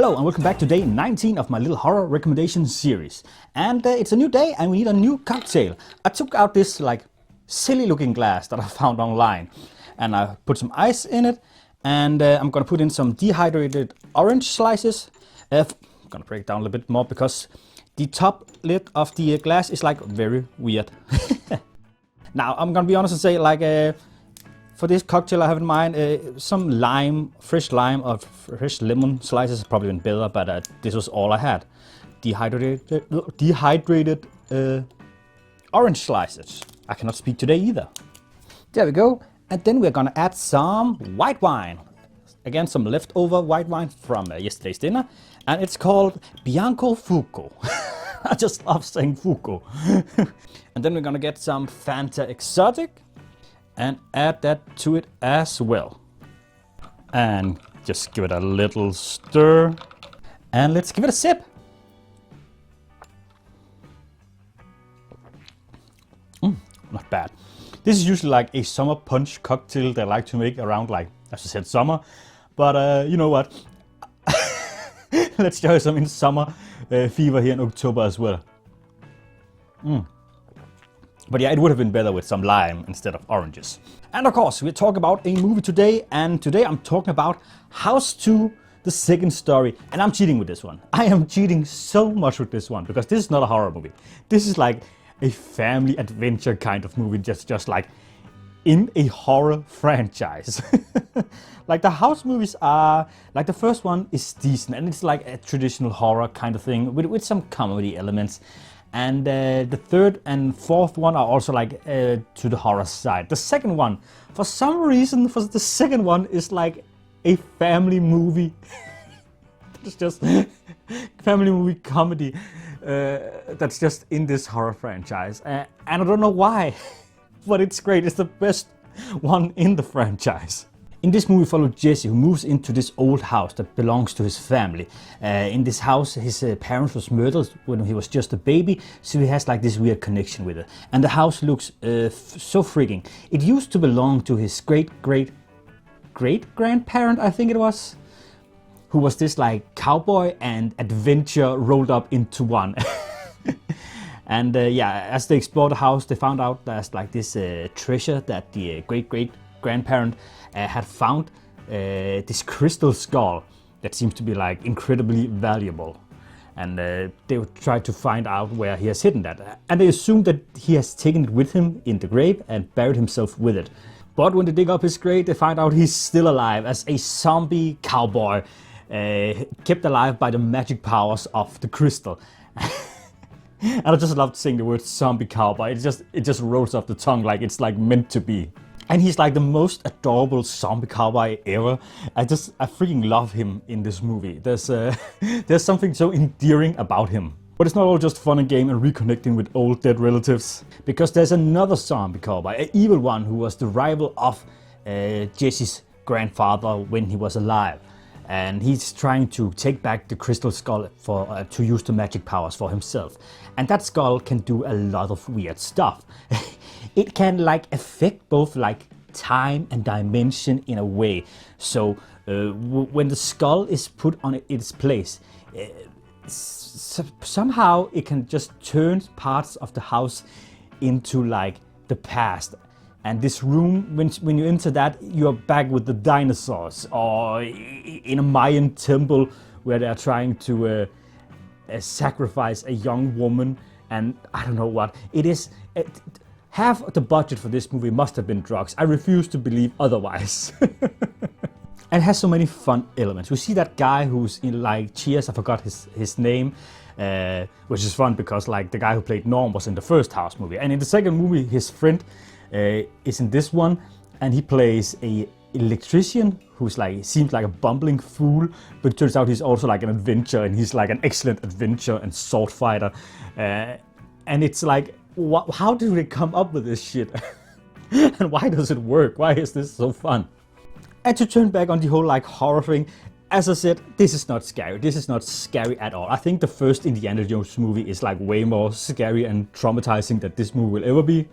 Hello and welcome back to day 19 of my little horror recommendation series. And it's a new day and we need a new cocktail. I took out this like silly looking glass that I found online and I put some ice in it and I'm gonna put in some dehydrated orange slices. I'm gonna break it down a little bit more because the top lid of the glass is like very weird. Now I'm gonna be honest and say like for this cocktail I have in mind some lime, fresh lime or fresh lemon slices have probably been better, but this was all I had. Dehydrated orange slices. I cannot speak today either. There we go. And then we're gonna add some white wine. Again, some leftover white wine from yesterday's dinner. And it's called Bianco Fuoco. I just love saying Fuoco. And then we're gonna get some Fanta Exotic and add that to it as well. And just give it a little stir. And let's give it a sip. Not bad. This is usually like a summer punch cocktail they like to make around like, as I said, summer. But you know what? Let's try some in summer fever here in October as well. But yeah, it would have been better with some lime instead of oranges. And of course, we're talking about a movie today. And today I'm talking about House 2, the second story. And I'm cheating with this one. I am cheating so much with this one because this is not a horror movie. This is like a family adventure kind of movie, just like in a horror franchise. Like the House movies are, like the first one is decent and it's like a traditional horror kind of thing with some comedy elements. And the third and fourth one are also like to the horror side. The second one, for some reason, the second one is like a family movie. It's just family movie comedy that's just in this horror franchise. And I don't know why, but it's great. It's the best one in the franchise. In this movie, we follow Jesse, who moves into this old house that belongs to his family. In this house, his parents was murdered when he was just a baby, so he has like this weird connection with it. And the house looks so freaking. It used to belong to his great-great-great-grandparent, I think it was, who was this like cowboy and adventure rolled up into one. And yeah, as they explored the house, they found out there's like this treasure that the great-great-grandparent had found, this crystal skull that seems to be like incredibly valuable. And they would try to find out where he has hidden that. And they assume that he has taken it with him in the grave and buried himself with it. But when they dig up his grave, they find out he's still alive as a zombie cowboy, kept alive by the magic powers of the crystal. And I just love saying the word zombie cowboy. It just rolls off the tongue like it's like meant to be. And he's like the most adorable zombie cowboy ever. I freaking love him in this movie. There's something so endearing about him. But it's not all just fun and game and reconnecting with old dead relatives. Because there's another zombie cowboy, an evil one who was the rival of Jesse's grandfather when he was alive. And he's trying to take back the crystal skull to use the magic powers for himself. And that skull can do a lot of weird stuff. It can like affect both like time and dimension in a way. So when the skull is put on its place, somehow it can just turn parts of the house into like the past. And this room, when you enter that, you're back with the dinosaurs, or in a Mayan temple where they're trying to sacrifice a young woman, and I don't know what. It is. Half of the budget for this movie must have been drugs. I refuse to believe otherwise. And it has so many fun elements. We see that guy who's in like Cheers, I forgot his name, which is fun because like the guy who played Norm was in the first House movie. And in the second movie, his friend is in this one, and he plays a electrician who's like seems like a bumbling fool, but it turns out he's also like an adventurer, and he's like an excellent adventurer and sword fighter. And it's like, how do they come up with this shit? And why does it work? Why is this so fun? And to turn back on the whole like horror thing, as I said, this is not scary. This is not scary at all. I think the first Indiana Jones movie is like way more scary and traumatizing than this movie will ever be.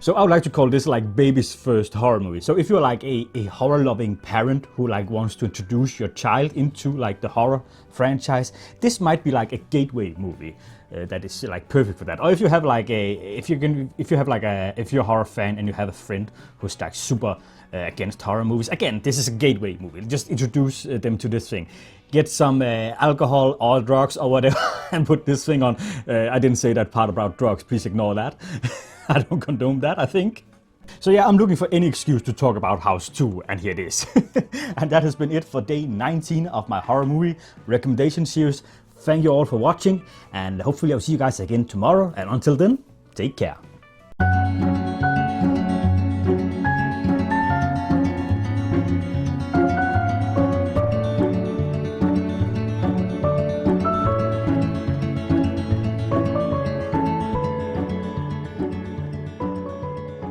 So I would like to call this like baby's first horror movie. So if you're like a horror loving parent who like wants to introduce your child into like the horror franchise, this might be like a gateway movie that is like perfect for that. Or if you have like if you're a horror fan and you have a friend who's like super against horror movies, again, this is a gateway movie. Just introduce them to this thing. Get some alcohol or drugs or whatever and put this thing on. I didn't say that part about drugs, please ignore that. I don't condone that, I think. So yeah, I'm looking for any excuse to talk about House 2, and here it is. And that has been it for day 19 of my horror movie recommendation series. Thank you all for watching, and hopefully I'll see you guys again tomorrow. And until then, take care.